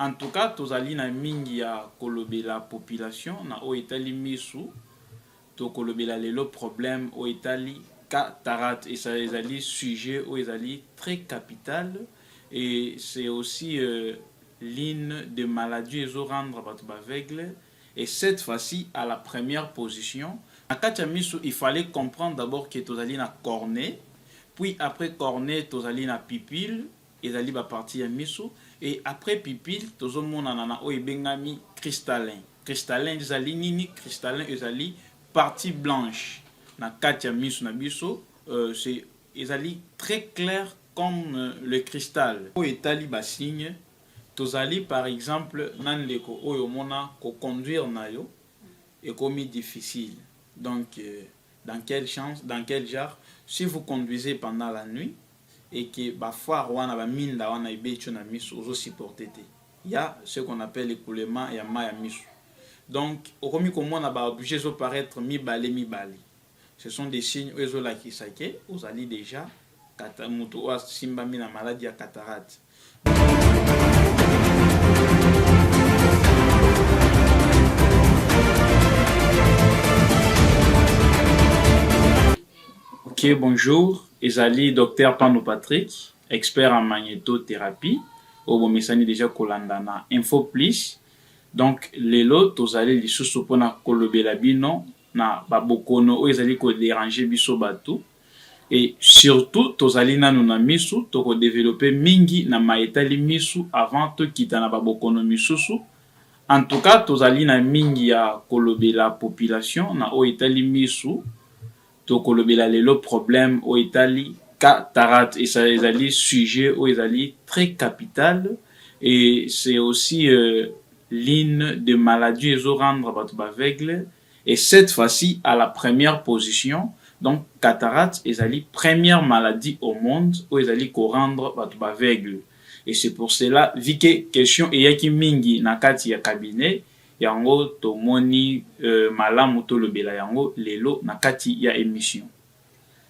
En tout cas, tozali na mingi ya kolobela population na o etali misu to kolobela lelo problème o etali cataracte et ça ezali sujet o ezali très capital et c'est aussi l'une des maladies ezo rendre bato baveugle et cette fois-ci à la première position. Na kati ya misu il fallait comprendre d'abord que tozali na cornée, puis après cornée tozali na pupille ezali ba partie ya misu et après pupille tozomona na o ebengami cristallin. Cristallin ezali nini? Cristallin ezali partie blanche na kati ya misu na biso, c'est ezali très clair comme le cristal. O etali ba signe tozali par exemple nandeko oyo mona ko conduire na yo et comme difficile. Donc dans quelle chance, dans quel genre, si vous conduisez pendant la nuit et que parfois wana ba minda wana ibecho na misu ozo supporter, il y a ce qu'on appelle l'écoulement et ya misu. Donc okomi komona ba obligé zo paraître mibale. Ce sont des signes ozo la kisake ozali déjà mutu wa simba mina maladie ya cataracte. Ok, bonjour. Ezali Dr Pano Patrick, expert en magnétothérapie. Au bomesani déjà kolandana Info Plus. Donc lelo tozali lisusu pona kolobela bino na babokono o ezali ko déranger biso bato et surtout tozali nanu na misu toko développer mingi na maetali misu avant to kita na babokono misusu. En tout cas tozali na mingi ya kolobela population na o etali misu to kolobela lelo problème o etali cataracte et ça ezali sujet o ezali très capital et c'est aussi l'une des maladies ezo rendre bato baveugle et cette fois-ci à la première position. Donc cataracte ezali première maladie au monde o ezali ko rendre bato baveugle et c'est pour cela vu que question eyaki mingi na kati ya cabinet yango tomoni malamu tolobela yango lelo na kati ya émission.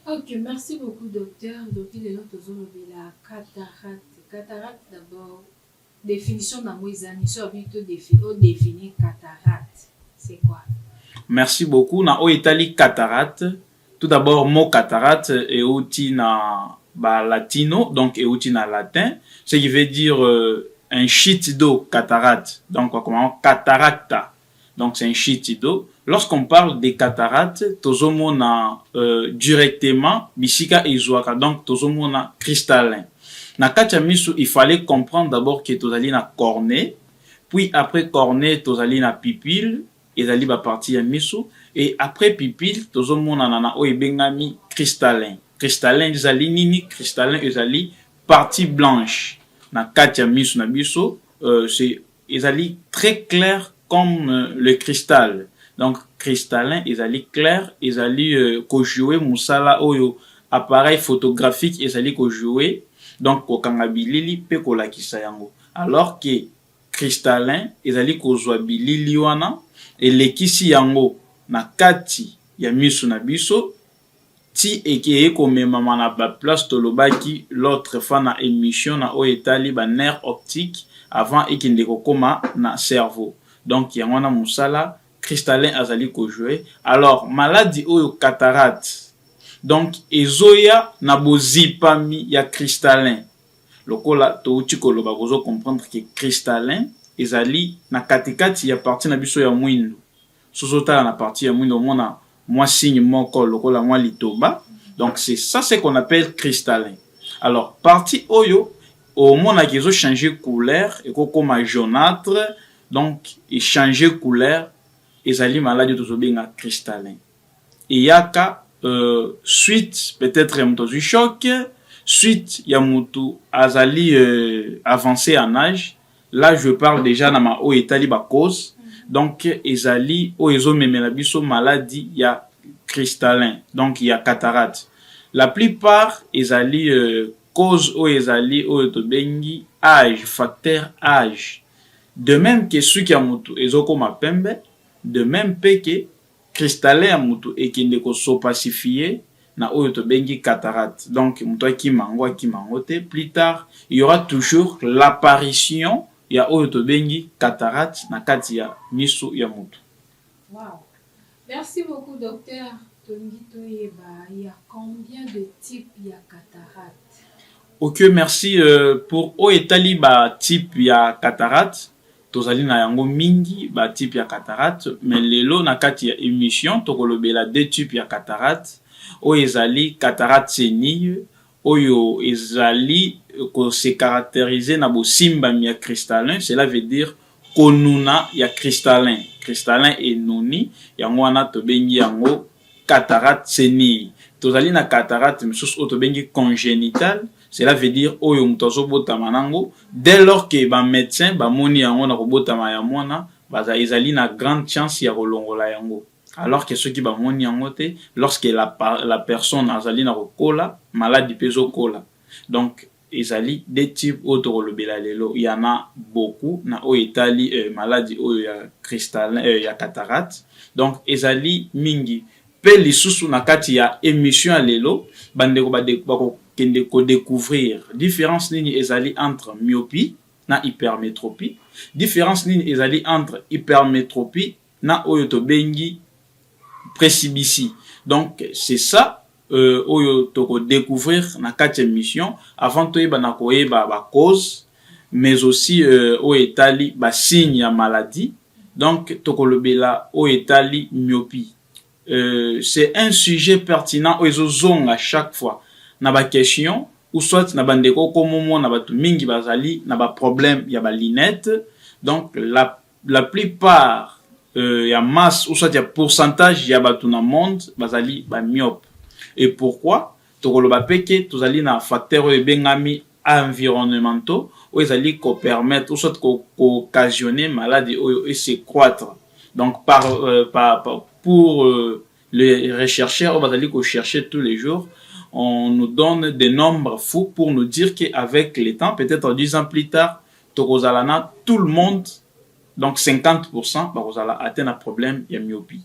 Ok, merci beaucoup docteur. Depuis lelo tozolobela cataracte. Cataracte d'abord, définition na moizani so habito définir cataracte. C'est quoi? Merci beaucoup. Na o etali cataracte. Tout d'abord mot cataracte est outil na ba latino donc est outil na latin, ce qui veut dire un chute d'eau, cataracte. Donc, comment cataracta. Donc, c'est un chute d'eau. Lorsqu'on parle des cataractes, tozomona directement bisika ezoaka. Donc, tozomona cristallin. Na katia misu, il fallait comprendre d'abord que tozali na cornée, puis après cornée, tozali na pupille, ezali ba partie ya misu, et après pupille, tozomona na o ebengami cristallin. Cristallin ezali nini? Cristallin ezali partie blanche. Na katia misu na biso, c'est ezali très clair comme le cristal. Donc cristallin ezali clair, ezali ko jouer musala oyo appareil photographique ezali ko jouer donc ko kanga bilili pe ko lakisa yango. Alors que cristallin ezali ko zwa bilili wana elekisi yango na kati ya misu na biso ti eke ko memama na ba place tolobaki l'autre fois na émission na o etali ba nerf optique avant ekinde ko koma na cerveau. Donc yango na musala cristallin azali ko jouer. Alors maladie oyo cataracte donc ezoya na bozipami ya cristallin lokola touti koloba kozo comprendre que cristallin ezali na katikati ya partie na biso ya mwindo sosota na partie ya mwindo mona moi signe moko lokola moi litoba. Donc c'est ça ce qu'on appelle cristallin. Alors partie oyo au mona qui ezo changer couleur et comme jaunâtre donc et changer couleur ezali maladie tozobenga cristallin. Et yaka suite peut-être ya mutu du choc, suite ya mutu azali avancé en âge. Là je parle déjà na ma o etali ba cause. Donc ezali o ezo memela biso maladie ya cristallin. Donc il y a cataracte. La plupart ezali cause o ezali o tobengi âge, facteur âge. De même que ceux qui a mutu ezokoma pembe, de même que cristallin ya mutu ekinde ko so pacifier na oyo tobengi cataracte. Donc mutu aki mango te, plus tard il y aura toujours l'apparition ya oyo tobengi cataracte na kati ya miso ya mutu. Wow. Merci beaucoup, docteur. Il y a combien de types il y a cataracte? Ok, merci pour oetali ba type ya cataracte. Tozali na yango mingi ba type ya cataracte, mais lelo na kati ya émission tokolobela deux types ya cataracte. Oyo ezali cataracte sénile, oyo ezali ko se caractériser na bosimbami ya cristallin, cela veut dire konuna ya cristallin. Cristallin enoni, yango wana tobengi yango cataracte sénile. Tozali na cataracte misusu oyo tobengi congénitale, cela veut dire oyo mutu azobotama nango dès lors que ba médecin bamoni yango na kobotama ya mwana ezali na grande chance ya kolongola yango, alors que ceux qui bamoni yango te lorsque la personne azali na kokola maladie pe ezokola. Donc ezali des types oyo tokolobela lelo, il y en a beaucoup na oyo etali maladie oyo ya cristallin ya cataracte. Donc ezali mingi pe lisusu na kati ya émission ya lelo bandeko bakokende kodécouvrir différence nini ezali entre myopie na hypermétropie, différence nini ezali entre hypermétropie na oyo tobengi presbytie. Donc c'est ça oyo toko découvrir na kati émission avant toyeba na koyeba ba cause mais aussi oyo etali ba signe ya maladie. Donc tokolobela oyo etali myopie. C'est un sujet pertinent à chaque fois na ba question ou soit na bandeko komomo na batu mingi bazali na ba problème ya ba lunette. Donc la plupart ya masse ou soit ya pourcentage ya batu na monde bazali ba myope. Et pourquoi? Tokoloba peke tozali na facteur bengami environnementaux ou ezali ko permettre ou soit ko occasionner maladie et se croître. Donc pour les rechercheurs on va aller chercher tous les jours, on nous donne des nombres fous pour nous dire qu'avec le temps, peut-être 10 ans plus tard, Tokozalana, tout le monde, donc 50%, Tokozala atteint un problème de myopie.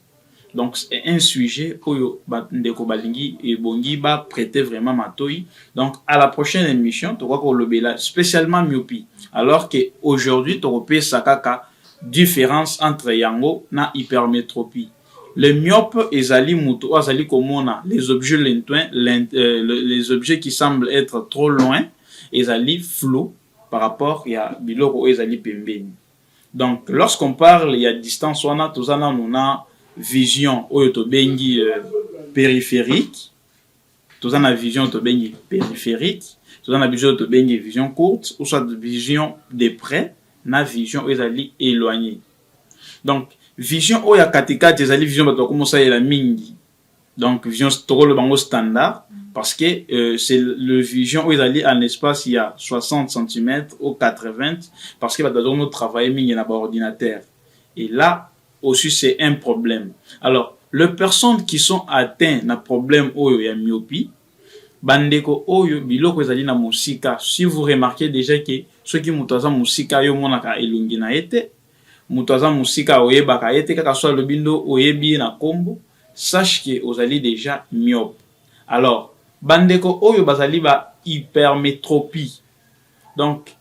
Donc c'est un sujet où Ndeko Balingi et Bongi va prêter vraiment matoi. Donc à la prochaine émission, tu vois le bela spécialement myopie. Alors qu'aujourd'hui, tu repères sakaka différence entre yango na hypermétropie. Les myopes ezali mutu azali komona les objets lointains, les objets qui semblent être trop loin, ezali flou par rapport à biloko ezali pembeni. Donc lorsqu'on parle il y a distance wana tozana nuna vision oyo to bengi périphérique, tozana vision to bengi périphérique, tozana vision to bengi vision courte ou soit vision de près na vision ezali éloignée. Donc vision oya katikati ezali vision bato commencer à la mingi. Donc vision le bango standard parce que c'est le vision où ezali en espace il y a 60 cm ou 80 parce que bato doit travailler mingi na ba ordinateur. Et là aussi c'est un problème. Alors les personnes qui sont atteintes na problème oyo ya myopie bandeko oyo biloko ezali na musika, si vous remarquez déjà que ceux qui mutaza musika yo monaka elungi na ete mutaza musika oyebaka ete kaka soit le bindo oyebi na kombo, sache que ozali déjà myope. Alors bandeko oyo bazali ba hypermétropie. Donc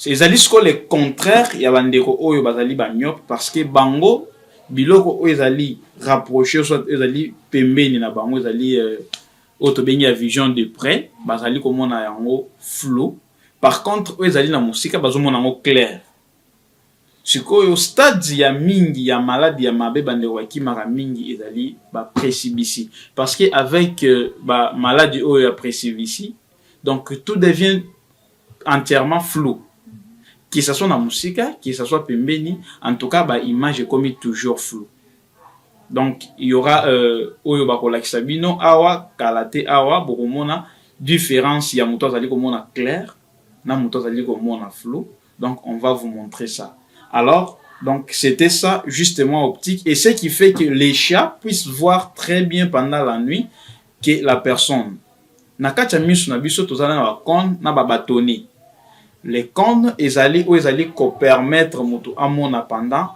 ezali sko le contraire ya bandeko oyo bazali ba myope parce que bango biloko oyo ezali rapproché soit ezali pembeni na bango ezali otobengi ya vision de près bazali komona yango flou. Par contre oyo ezali na musika bazomona yango clair. Sikoyo stade ya mingi ya maladie ya mabe bandeko bakimaka mingi ezali ba presbytie parce que avec ba maladie oyo ya presbytie donc tout devient entièrement flou, que ce soit na musika, que ce soit pembeni, en tout cas ba image est comme toujours flou. Donc il y aura oyo bakolakisa bino awa kalate awa bokomona différence ya moto azali komona clair na moto azali komona flou. Donc on va vous montrer ça. Alors, donc c'était ça justement optique et ce qui fait que les chats puissent voir très bien pendant la nuit que la personne. Nakacha misu na biso tozala na ba cône na ba bâtonnet. Les cônes ezali ou ezali ko permettre moto amona pendant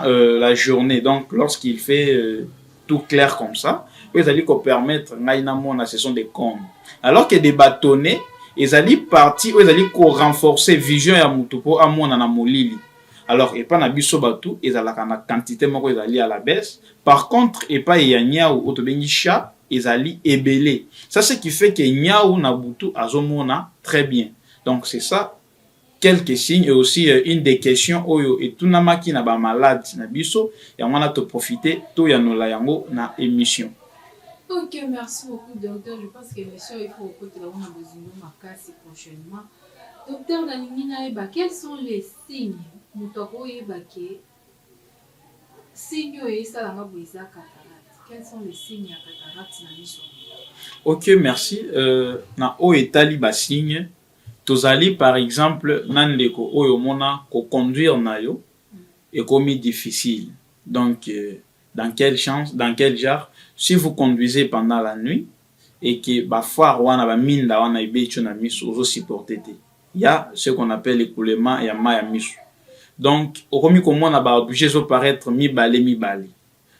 la journée. Donc lorsqu'il fait tout clair comme ça, ezali ko permettre ngai na mona ce sont des cônes. Alors que des bâtonnets ezali parti oyo ezali ko renforcer vision ya mutu po amona na molili. Alors epa na biso batu ezalaka na quantité moko ezali à la baisse. Par contre epa ya nyau otobengi chat ezali ebele. Ça ce qui fait que nyau na butu azomona très bien. Donc c'est ça quelques signes et aussi une des questions oyo etunamaki na ba malade na biso yango na to profiter to yanola yango na émission. Ok, merci beaucoup, docteur. Je pense que l'émission, il faut que tu aies besoin de ma casse prochainement. Docteur Danimina Eba, quels sont les signes? Moutoko Eba, signes et ça, la cataracte. Quels sont les signes à cataracte dans l'émission? Ok, merci. Na o etali ba signe. Tozali par exemple nandeko oyo mona ko conduire na yo et commis difficile. Donc dans quel genre si vous conduisez pendant la nuit et que parfois wana ba minda wana ibecho na misu ozo supporter te. Il y a ce qu'on appelle l'écoulement ya ma ya misu. Donc au komi comment na ba obligé zo paraître mi balé.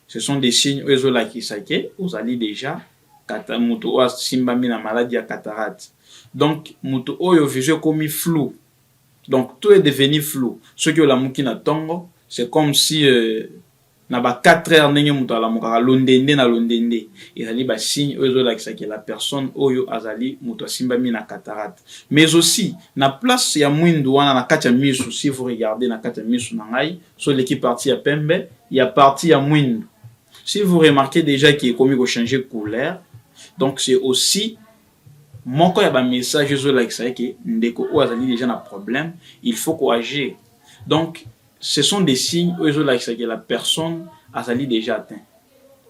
Ce sont des signes ozo la kisake, vous allez déjà katamuto wa simba mi na maladie ya cataracte. Donc mutu oyo vision comme flou. Donc tout est devenu flou. Ce que la muki na tongo, c'est comme si na ba 4 heures ndenge mutu ala mukaka londende na londende. Ezali ba signe oyo la que la personne oyo azali mutu asimba mi na cataracte. Mais aussi na place ya mwindu wana na kati ya misu, si vous regardez na kati ya misu na ngai, sur l'équipe partie ya pembe, il y a partie ya mwindu. Si vous remarquez déjà qu'il est commis ko changer couleur, donc c'est aussi moko ya ba message zo like ça que ndeko o azali déjà na problème, il faut ko agir. Donc ce sont des signes zo like ça que la personne azali déjà atteint.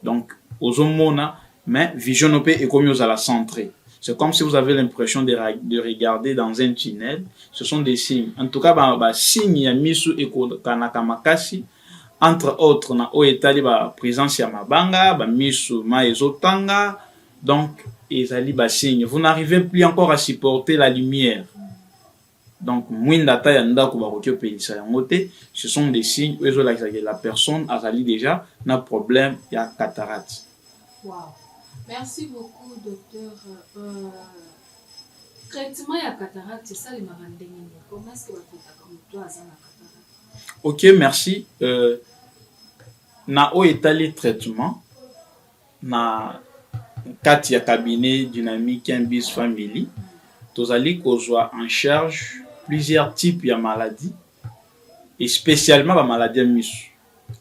Donc ozomona mais vision no pe est comme aux à la centrée. C'est comme si vous avez l'impression de regarder dans un tunnel. Ce sont des signes. En tout cas ba signe ya misu e ko kanaka makasi. Entre autres na o etali ba présence ya mabanga, ba misu ma ezotanga. Donc ezali ba signe, vous n'arrivez plus encore à supporter la lumière. Donc mwindata ya ndako ba kokyo pelisa yango te, ce sont des signes où la personne azali déjà na problème ya cataracte. Wow. Merci beaucoup docteur. Traitement ya cataracte, c'est ça les marandengeni. Comment est-ce que va faire comme toi azana cataracte? OK, merci. Na o etali traitement na kati ya cabinet dynamique Imbis Family, tozali kozwa en charge plusieurs types de maladies et spécialement la maladie misu,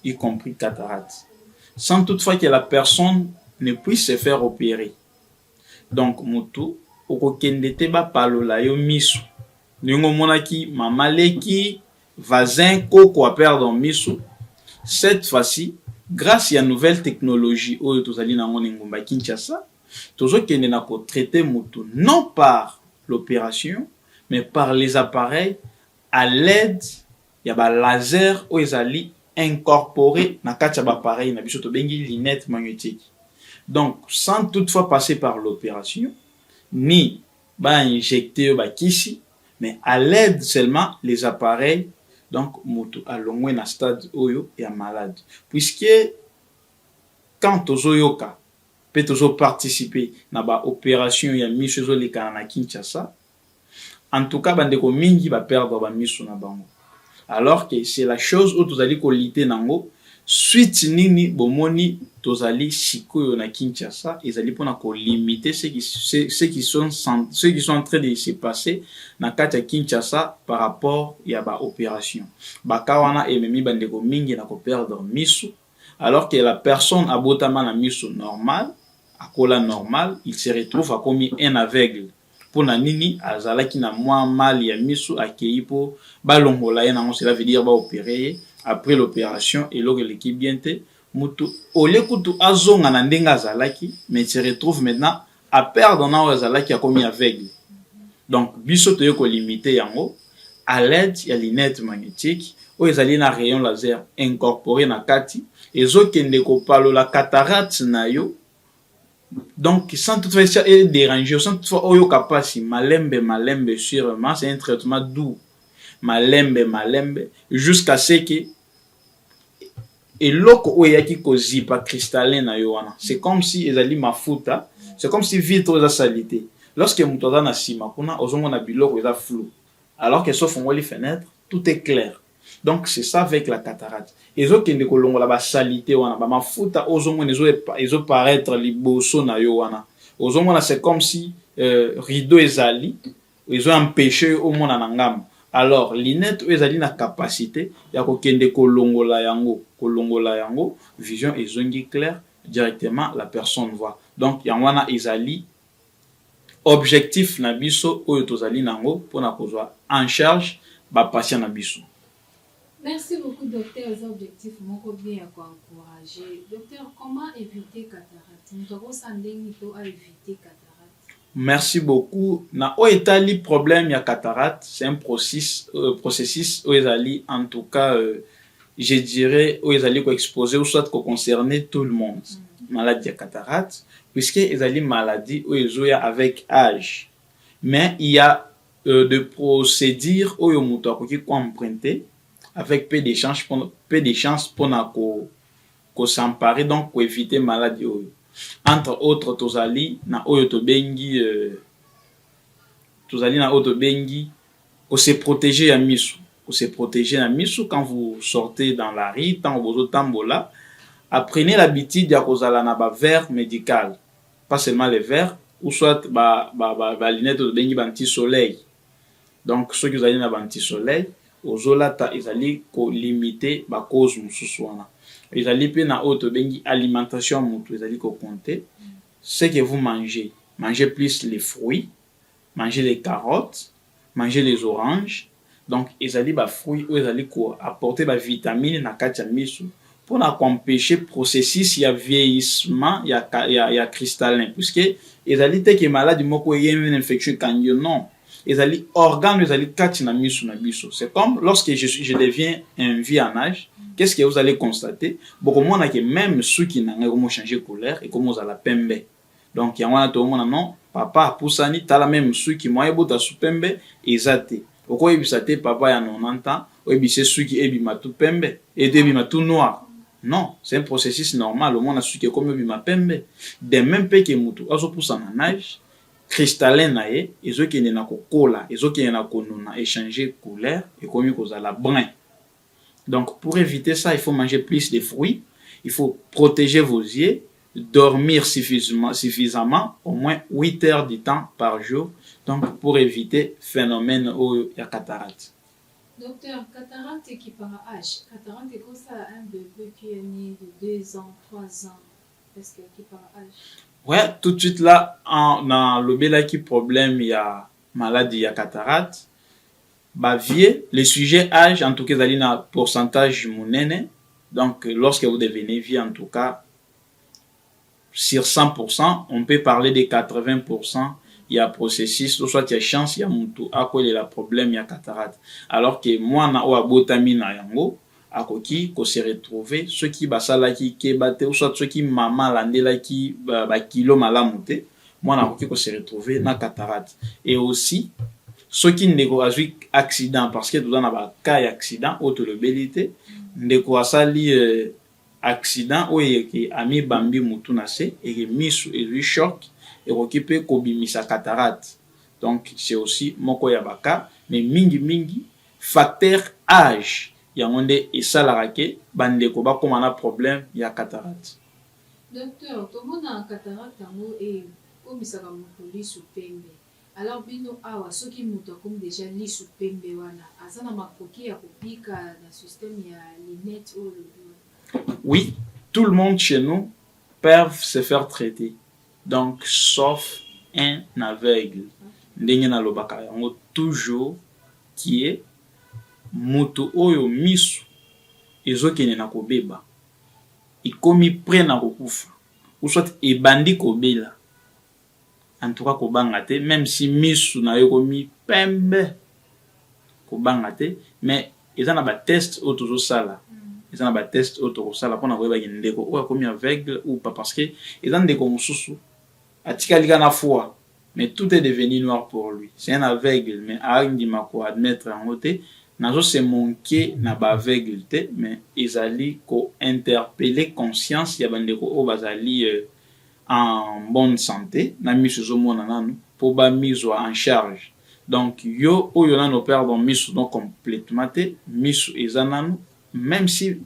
y compris cataracte, sans toutefois que la personne ne puisse se faire opérer. Donc mutu okokende te ba palola yo misu, ningo monaki mamaleki vasin koko a perdre misu. Cette fois-ci, grâce à la nouvelle technologie oyo tozali nango ngomba Kinshasa, tozokende na ko traiter mutu non par l'opération mais par les appareils à l'aide ya ba laser oyo ezali incorporé na kati ya ba appareil na biso to bengi lunette magnétique. Donc sans toutefois passer par l'opération ni ba injecter ba kisi, mais à l'aide seulement les appareils. Donc mutu alongwe na stade oyo ya malade, puisque quand tozoyoka pe tozo participer na ba opération ya misu zo lekana na Kinshasa, en tout cas bandeko mingi ba perdre ba misu na bango, alors que c'est la chose où tozali ko lité nango suite nini bomoni tozali sikoyo na Kinshasa ezali pona ko limiter ceux qui sont en train de se passer na kati ya Kinshasa par rapport ya ba opération. Baka wana ememi bandeko mingi na ko perdre misu, alors que la personne abotama na misu normal, akola normal, il se retrouve a commis un aveugle. Pona nini azalaki na mwa mal ya misu akei po balongola ye nango, cela veut dire ba opérer. Après l'opération et lors de l'équipe bien te mutu ole kutu azonga na ndenga azalaki, mais se retrouve maintenant à perdre na azalaki a commis aveugle. Donc biso to yoko limiter yango à l'aide ya lunette magnétique ou ezali na rayon laser incorporé na kati ezokende ko palola cataracte na yo. Donc sans toutefois déranger, sans toutefois oyo kapasi malembe sûrement, c'est un traitement doux. Malembe jusqu'à ce que et loko oyaki kozipa cristallin na yo wana, c'est comme si ezali mafuta, c'est comme si vitre za salité. lorsque moto aza na nsima kuna ozomona biloko eza flou, alors que sauf les fenêtres tout est clair. Donc c'est ça avec la cataracte. Ezokende kolongola ba salité wana ba mafuta ozomona ezoparaître liboso na yo wana. Ozomona c'est comme si rideau ezali ezo empêcher omona na ngamba. Alors linette ezali na capacité ya kokende kolongola yango vision ezongi clair directement la personne voit. Donc yango wana ezali objectif na biso oyo tozali nango pona kozwa en charge ba patient na biso. Merci beaucoup, docteur. Les objectifs m'ont bien encouragé. Docteur, comment éviter cataracte? Nous devons à éviter cataracte. Merci beaucoup. Na oetali problème ya cataracte, c'est un processus oezali en tout cas je dirais oezali ko exposer ou soit ko concerner tout le monde. Maladie ya cataracte puisque ezali maladie oezoya avec âge. Mais il y a de procédures oyo muto akoki ko emprunter avec peu de chance pour s'emparer, donc pour éviter maladie. Entre autres, tozali na oyo to bengi pour se protéger ya misu. Pour se protéger ya misu quand vous sortez dans la rue, tant vous tambola, apprenez l'habitude ya kozala na ba verre médical. Pas seulement les verres, ou soit ba lunettes to bengi banti soleil. Donc ceux qui vous allez na banti soleil, ozolata ezali ko limiter ba cause mususu wana. Ezali pe na auto bengi alimentation mutu ezali ko compter ce que vous mangez. Mangez plus les fruits, mangez les carottes, mangez les oranges. Donc ezali ba fruits ou ezali ko apporter ba vitamine na kati ya misu pour na empêcher processus ya vieillissement ya cristallin puisque ezali te ke maladie moko yeme infection kanyo non. Ezali organe ezali kati na misu na biso. C'est comme lorsque je deviens un vieux en âge, qu'est-ce que vous allez constater? Beaucoup moins que même ceux qui n'ont pas changé couleur et comme vous allez pembe. Donc il y a un tout le monde non papa poussani t'as la même ceux qui moi ebota su pembe ezate. Oko ebisate papa ya 90 ans, ebise ceux qui ebima tout pembe et ebima tout noir. Non, c'est un processus normal. Au monde a ceux qui comme ebima pembe. De même pe que mutu azo poussa en âge cristallin na ye ezokende na kokola ezokende na konona échanger couleur et comme kozala brun. Donc pour éviter ça, il faut manger plus de fruits, il faut protéger vos yeux, dormir suffisamment au moins 8 heures de temps par jour, donc pour éviter phénomène ou ya cataracte. Docteur, cataracte qui par âge, cataracte est comme ça un bébé qui est né de 2 ans, 3 ans, est-ce que qui par âge? Ouais, tout de suite là, dans le bel qui problème, il y a maladie, il y a cataracte. Bah, vieux, le sujet âge, en tout cas, il y a un pourcentage monene. Donc, lorsque vous devenez vieux, en tout cas, sur 100%, on peut parler de 80%. Il y a processus, soit il y a chance, il y a moutou, à quoi il y a problème, il y a cataracte. Alors que moi, na oua botamina yango, akoki ko se retrouver ceux qui basalaki kebate ou soit ceux qui maman landelaki ba kilo malamu te moi na akoki ko se retrouver na cataracte. Et aussi ceux qui ndeko azwi accident parce que dans ba cas accident auto le belité ndeko asali accident o yeke ami bambi mutu na se et misu et lui choc et okipe ko bimisa cataracte. Donc c'est aussi moko ya baka mais mingi facteur âge yangonde esalarake bandeko bakoma na problème ya cataracte. Docteur, tout le monde a cataracte et comme ça va montrer sous pembe. Alors bino awa ceux qui montent comme déjà li sous pembe wana azana makoki ya kopika na système ya lunette ou le. Oui, tout le monde chez nous peuvent se faire traiter. Donc sauf un aveugle. Ndenge na lobaka yango toujours qui est moto oyo misu ezokene na kobeba ikomi près na kokufa ou soit ebandi kobela en tout cas kobanga te même si misu na yo komi pembe kobanga te mais eza na ba test oyo tozosala eza na ba test oyo tokosala mpona koyeba ndeko oyo akomi aveugle ou pas parce que eza ndeko mosusu atikali kana foi mais tout est devenu noir pour lui. C'est un aveugle mais aandima ko admettre en côté nazo se manquer na ba aveugle te mais ezali ko interpeller conscience ya bandeko o bazali en bonne santé na misu zo mona nanu pour ba mise en charge. Donc yo oyo nano perdre misu donc complètement te misu ezananu même si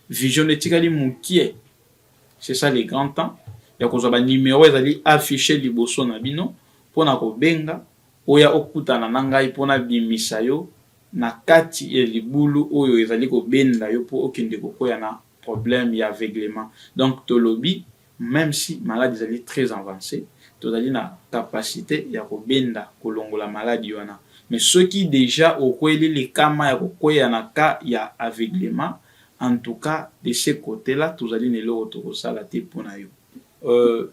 vision etikali mukie. C'est ça les grands temps. Ya kozwa ba numéro ezali affiché liboso na bino pona ko benga oya okutana na ngai pona bimisa yo na kati ya libulu oyo ezali ko benda yo po okende kokoya na problème ya aveuglement. Donc tolobi même si maladie ezali très avancée, tozali na capacité ya ko benda kolongola maladie wana. Mais ceux qui déjà okweli les kama ya kokoya na ka ya aveuglement, en tout cas de ce côté là tozali nelo otokosala te pona yo.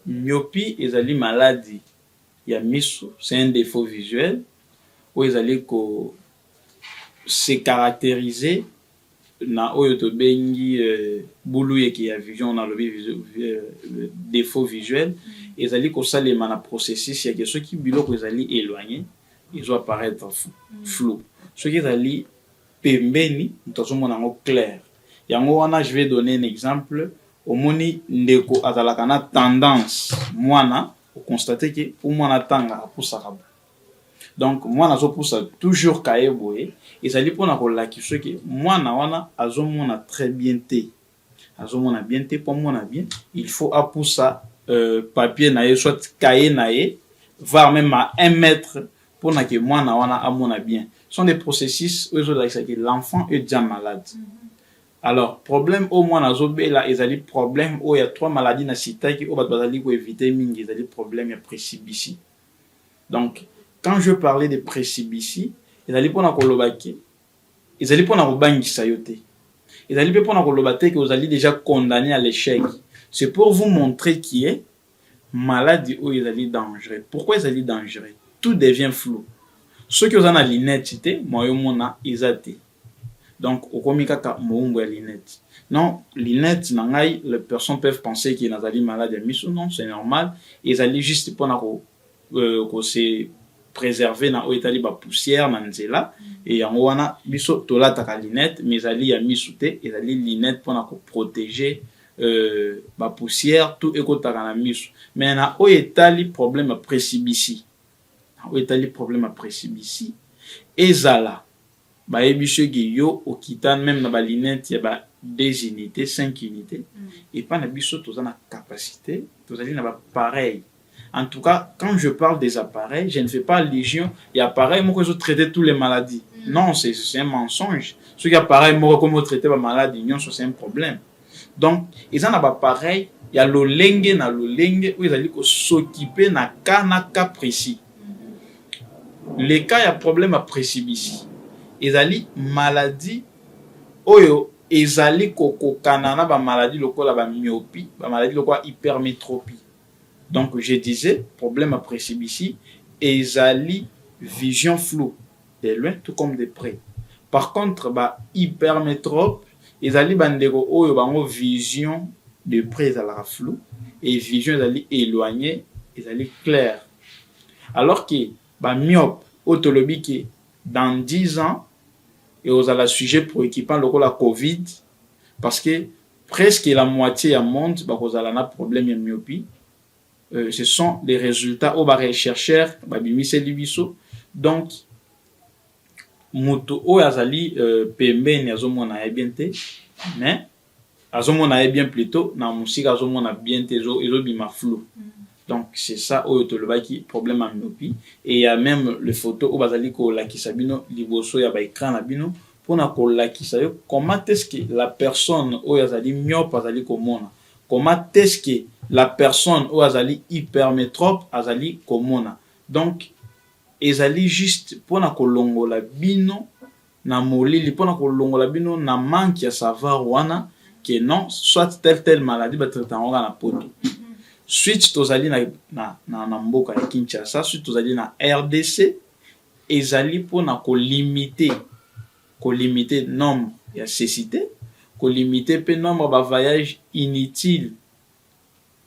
Myopie ezali maladie ya miso, c'est un défaut visuel où ezali ko se caractériser na oyo to bengi bulu yeki ya vision na lobi défaut visuel ezali ko salema na processus ya ke ceux qui biloko ezali éloigné ils vont apparaître flou, ceux qui ezali pembeni mtazomona ngo clair. Yango wana je vais donner un exemple. Omoni ndeko azalaka na tendance mwana o constater que pour mwana tanga apusaka. Donc mwana azopusa toujours kaeboye ezali pona ko lakisa que mwana wana azomona très bien te. Azomona bien te pour mwana bien, il faut apusa papier na ye soit cahier na ye voire même à 1 mètre pour que mwana wana amona bien. Ce sont des processus où l'enfant est déjà malade. Alors, problème au moins nazobela ezali problème où il y a 3 maladies na sitaki au bazali ko éviter mingi ezali problème ya précipici. Donc, quand je parlais de précipici, ezali pona kolobaki, ezali pona kobangisa yote. Ezali pe pona kolobate que vous allez déjà condamné à l'échec. C'est pour vous montrer qui est maladie ou ezali dangereux. Pourquoi ezali dangereux? Tout devient flou. Ceux qui ont la lunette, moi yo mona ezate. Donc, au komikaka moungo ya lunette. Non, lunette, nangai, les personnes peuvent penser qu'ils n'ont malade à miso. Non, c'est normal. Ils allaient juste pour qu'on se préserver dans l'état ba poussière, dans nzela. Et en wana, miso, tola taka lunette, mais ils allaient à misoute, ils allaient lunette pour protéger ba poussière, tout éco taka na miso. Mais na o etali problème à précipici. O etali problème à précipici. Ezala. Ba ebiso ki yo okitan même na ba lunette ya ba 2 unités 5 unités et pas na biso toza na capacité tozali na ba pareil. En tout cas quand je parle des appareils je ne fais pas allusion et appareil moko zo traiter toutes les maladies. Non, c'est un mensonge. Ce qui appareil moko comme traiter ba maladie non c'est un problème. Donc ils en a ba pareil il y a lolenge na lolenge où ils allaient ko s'occuper na cas précis. Les cas il y a problème à précipici. Ezali maladie oyo ezali kokokana na ba maladie lokola ba myopie, ba maladie lokola hypermétropie. Donc je disais problème à précipici ezali vision floue de loin tout comme de près. Par contre ba hypermétrope ezali bandeko oyo bango vision de près ezala flou et vision ezali éloigné ezali clair. Alors que ba myope autolobi que dans 10 ans, et aux à la sujet pour équipant le la Covid, parce que presque la moitié du monde, bah, aux à la problème de myopie. Ce sont les résultats aux barres chercheurs, bah, bimisé libiso. Donc, moto o azali pembe ni azomona bien te, mais azomona bien plutôt na musika azomona bien te zo bima flou. Donc c'est ça où tu le qui problème en myopie et il y a même les photos où bazali ko la kisabino liboso ya ba écran na bino pour na ko la kisayo comment est-ce que la personne où yazali myope azali komona, comment est-ce que la personne où azali hypermétrope azali komona. Donc ezali juste pour na ko longola bino na molili pour na ko longola bino na manque ya savoir wana que non soit telle maladie ba traitement na poto. Suite tozali na mboka ya Kinshasa, suite tozali na RDC ezali pona ko limiter nombre ya cécité, ko limiter pe nombre ba voyage inutile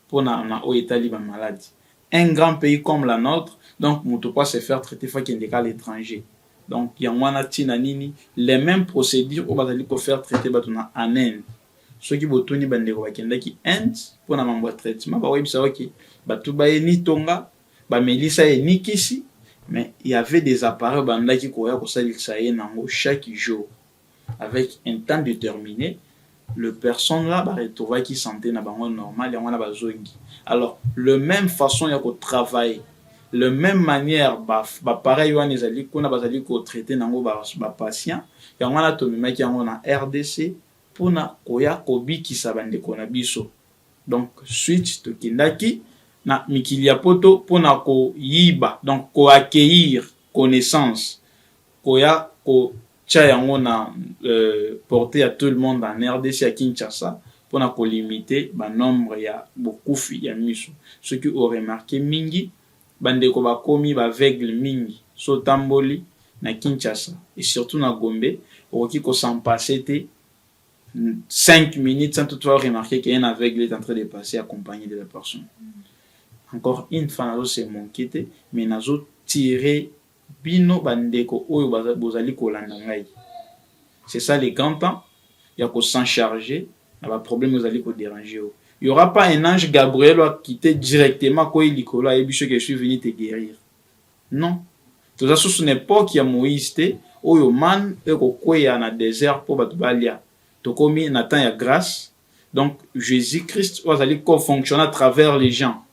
pona na o etali ba maladie. Un grand pays comme la nôtre, donc moto pas se faire traiter fois qu'il est à l'étranger. Donc il y a wana tina nini les mêmes procédures au bazali ko faire traiter batuna en Inde. Ceux qui botoni bandeko bakenda ki Inde pour na mambo traitement ba webisa ok batu ba ni tonga bamelisa ye nikisi, mais il y avait des appareils bandaki koya kosalisa ye nango chaque jour avec un temps déterminé. Le personne là retrouver qui santé na bango normal yango na bazongi. Alors le même façon ya ko travailler, le même manière ba pareil wana ezali kuna bazali ko traiter nango ba patient yango na tomimaki yango na RDC pona koya kobikisa bandeko na biso. Donc suite tokendaki na mikili ya poto pona ko yiba, donc ko accueillir connaissance, koya ko tia yango na porter à tout le monde en RDC à Kinshasa pour na ko limiter ba nombre ya bokufi ya miso. Ceux qui ont remarqué mingi bandeko bakomi ba aveugle mingi so tamboli na Kinshasa et surtout na Gombe oki ko s'en passer 5 minutes sans toutefois remarquer qu'un aveugle est en train de passer accompagné de la personne. Encore une fois nazo se monkete mais nazo tirer bino bandeko oyo bozali kolanda ngai. C'est ça les grands temps, il y a qu'on s'en charger, il y a pas problème vous allez ko déranger. Il y aura pas un ange Gabriel qui quitter directement quoi ilikola et bicho que je suis venu te guérir. Non. Tout ça sous une époque il y a Moïse te oyo man e ko kwea na désert pour batubalia. To komi na temps ya grâce. Donc Jésus-Christ vous allez ko fonctionner à travers les gens.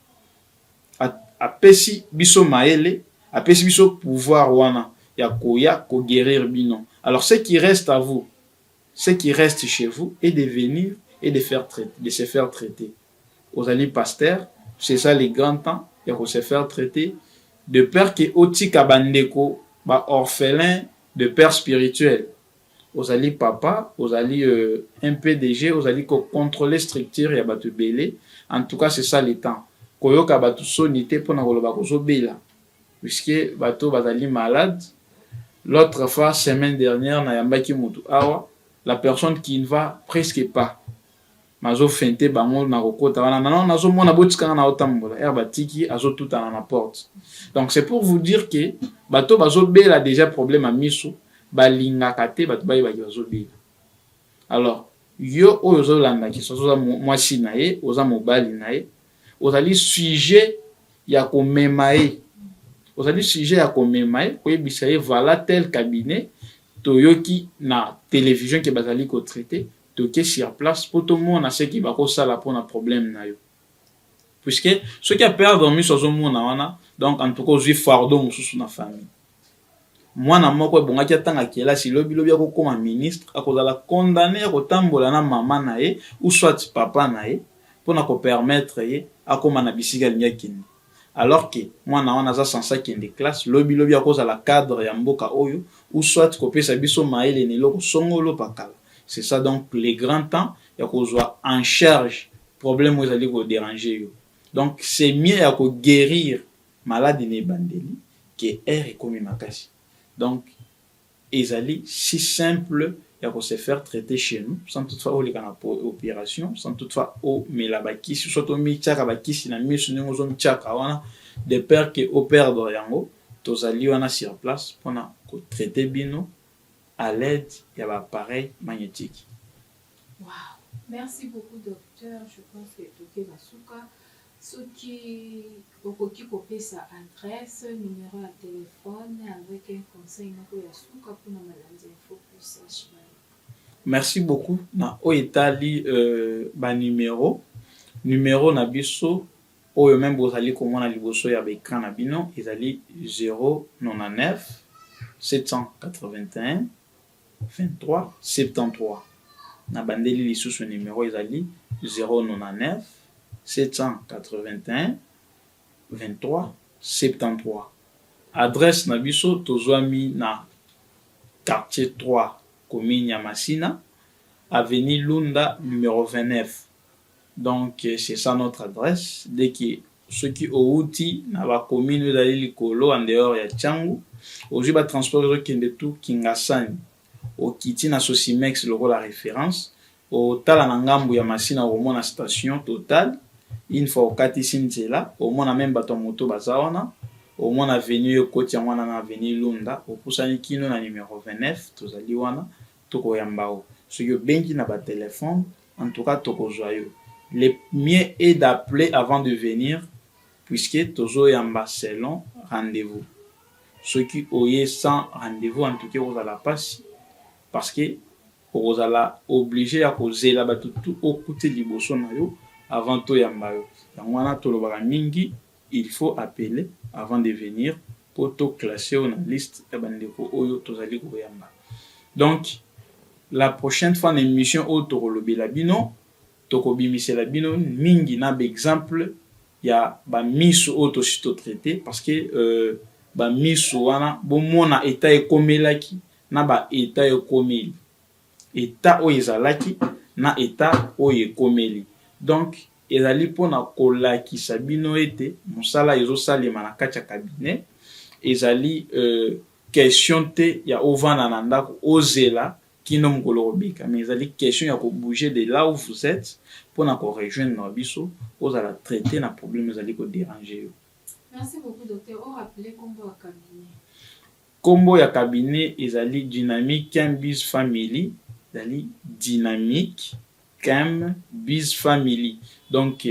A pesi biso maele apesi biso pouvoir wana ya koya ko guérir bino. Alors ce qui reste à vous, ce qui reste chez vous est de venir et de se faire traiter. Aux alliés pasteurs, c'est ça les grands temps, il faut se faire traiter de père qui oti kabandeko ba orphelin de père spirituel. Aux alliés papa, aux alliés un PDG, aux alliés contrôler structure ya batu belé. En tout cas, c'est ça les temps. Koyoka batu sonité pour na koloba kozo bela. Puisque bateau bazali malade. L'autre fois, semaine dernière, na yambaki mutu awa, la personne qui ne va presque pas. Mazo fente bango na kokota wana non nazo mona botikanga na otambola batiki azo tout à la porte. Donc c'est pour vous dire que bateau bazo bela déjà problème à miso balinga kate bato bayi bazo bela. Alors yo ozo landa ki sozo mwasi na ye, oza mobali na ye, ozali sujet ya ko memaye. Aujourd'hui, sujet à commémorer, voilà tel cabinet, toyoki na télévision qui bazali ko traité, toke sur place pour tout le monde, ce qui va causer la pour un problème na yo. Puisque ceux qui a perdu dormi sur ce monde wana, donc en tout cas, j'ai fardeau mususu na famille. Moi na moko bonga ki atanga kiela si lobi ya ko comme ministre, akozala condamné ko tambola na maman na ye ou soit papa na ye pour na ko permettre ye akoma na bisika nyakini. Alors que moi na wana za sansa qui de classe lobi à cause de la cadre ya mboka oyo ou soit kopesa biso maele ne loko songolo pakala. C'est ça donc les grands temps ya kozwa en charge problème vous allez vous déranger yo. Donc c'est mieux ya ko guérir maladie ne bandeli que air comme makasi. Donc ezali si simple ya ko se faire traiter chez nous sans toutefois les kana opération sans toutefois au melabaki soit au michaka bakisi na miso ningo zo michaka wana de peur que opère do yango tozali wana sur place pona ko traiter bino à l'aide ya ba appareil magnétique. Wow, merci beaucoup docteur, je pense que toke basuka soki okoki kopesa adresse numéro de téléphone avec un conseil nako ya suka pona maladi info plus sache. Merci beaucoup. Na oitali ba numéro na biso oyo même bozali komona liboso ya écran na bino ezali 099 781 23 73. Na bandeli lisusu numéro ezali 099 781 23 73. Adresse na biso tozwami na quartier 3 commune ya Masina, avenue Lunda, numéro 29. Donc, c'est ça notre adresse. Dès que ceux qui ont outil, na ba commune d'Ali Kolo, en dehors ya Tchangu, aujourd'hui, ba transport qui est tout Kingasani, au Kiti na Sosimex, le rôle la référence, au Talanangambu ya Masina, au moins la station totale, une fois au Kati Sintela, au moins la même bateau moto bazawana, au moins avenue Koti Amwana na avenue Lunda, au Poussani Kino na numéro 29, tozali wana. Toko yambao. Ce que bengi na ba téléphone, en tout cas toko joyeux. Le mieux est d'appeler avant de venir puisque tozoyamba selon rendez-vous. Soki oye sans rendez-vous, en tout cas ozala pasi, parce que ozala obligé ya kozela bato tout okuti liboso na yo avant toyamba yo. Yango wana tolobaka mingi, il faut appeler avant de venir pour to classer na liste ya bandeko oyo tozali koyamba. Donc la prochaine fois na émission oyo tokolobela bino, tokobimisela bino mingi na exemple ya bamisu oyo tosi totraité, parce que bamisu wana bomona eta ekomelaki na ba eta ekomeli, eta oyo ezalaki na eta oyo ekomeli. Donc ezali mpona kolakisa bino ete mosala ezosalema na kati ya cabinet, ezali question te ya ovanda na ndako ozela kino mokolo kobika, mais ezali question ya kobouger de là où vous êtes mpona korejoindre na biso ozala traité na problème ezali kodéranger yo. Merci beaucoup, docteur. On rappelait combo à cabinet. Combo ya cabinet ezali Dynamique Chem Biz Family, ezali Dynamique Chem Biz Family. Donc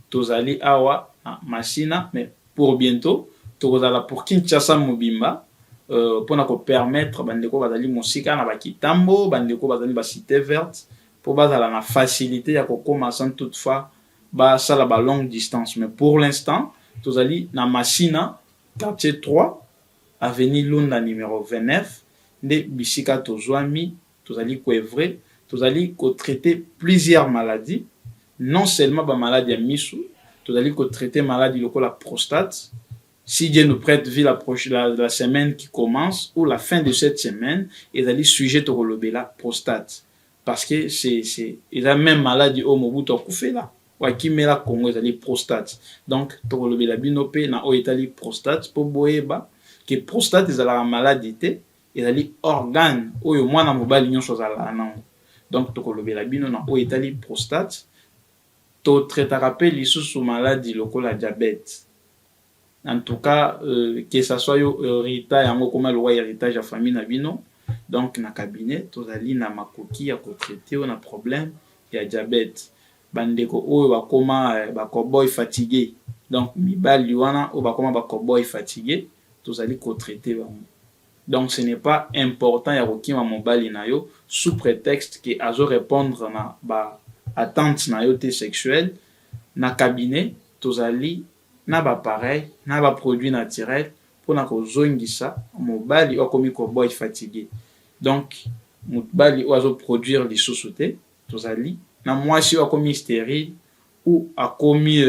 tozali awa Masina, mais pour bientôt tozala pour Kinshasa Mobimba, pona ko permettre bandeko bazali mosika na bakitambo, bandeko bazali ba cité verte, pour bazala na facilité ya kokoma sans toutefois basala ba longue distance. Mais pour l'instant tozali na Masina, quartier 3, avenue Lunda numéro 29, nde bisika tozwami, tozali koevre, tozali ko traiter plusieurs maladies, non seulement ba maladie ya misu, tozali ko traiter maladie lokola prostate. Si Dieu nous prête vie la semaine qui commence ou la fin de cette semaine, ezali sujet tokolobela prostate, parce que c'est la même maladie au mobuto kufela wakimela Congo ezali prostate. Donc tokolobela bino pe na o etali prostate po boyeba que prostate ezala maladie te, ezali organe oyo mwana mobali nyonso azala nango. Donc tokolobela bino na o etali prostate. To traitera pe lisusu maladie lokola diabète. En tout cas, que ça soit héritage, yango comme le roi héritage à famille na bino. Donc na cabinet tozali na makoki ya ko traiter on a problème ya diabète. Bandeko oyo bakoma bakoboy fatigué. Donc mibali wana o bakoma bakoboy fatigué, tozali ko traiter bango. Donc ce n'est pas important ya kokima mobali na yo sous prétexte que azo répondre na ba attente na yo te sexuelle. Na cabinet tozali na ba pareil na ba produit naturel pour na kozongisa mobali okomi koboy fatigué. Donc mobali ozo produire les sous-sautés tozali na mwasi okomi stérile ou akomi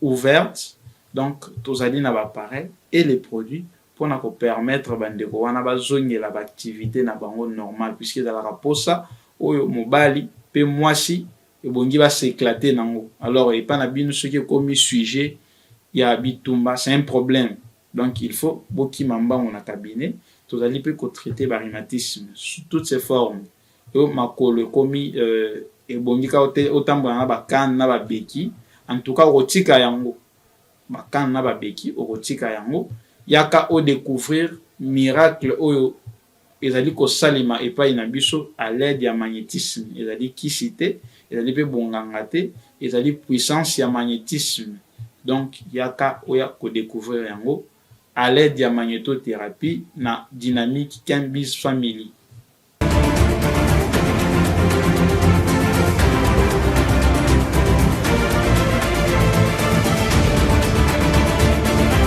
ouverte. Donc tozali na ba pareil et les produits pour na ko permettre bandeko wana bazongela ba activité na bango normal, puisque dans la raposa oyo mobali pe mwasi ebongi ba s'éclater nango. Alors et pas na bino ce qui est comme sujet ya bitumba, c'est un problème. Donc il faut boki mamba on a cabinet tozali pe ko traiter ba rhumatisme sous toutes ses formes. Yo makolo komi ebongi ka otambola na ba kan na ba beki, en tout cas otika yango ba kan na ba beki otika yango yaka o découvrir miracle oyo ezali ko salima epai na biso à l'aide ya magnétisme. Ezali kisite, ezali pe bonganga te, ezali puissance ya magnétisme. Donc yaka oya ko découvrir yango à l'aide ya magnétothérapie na Dynamique Chem Biz Family.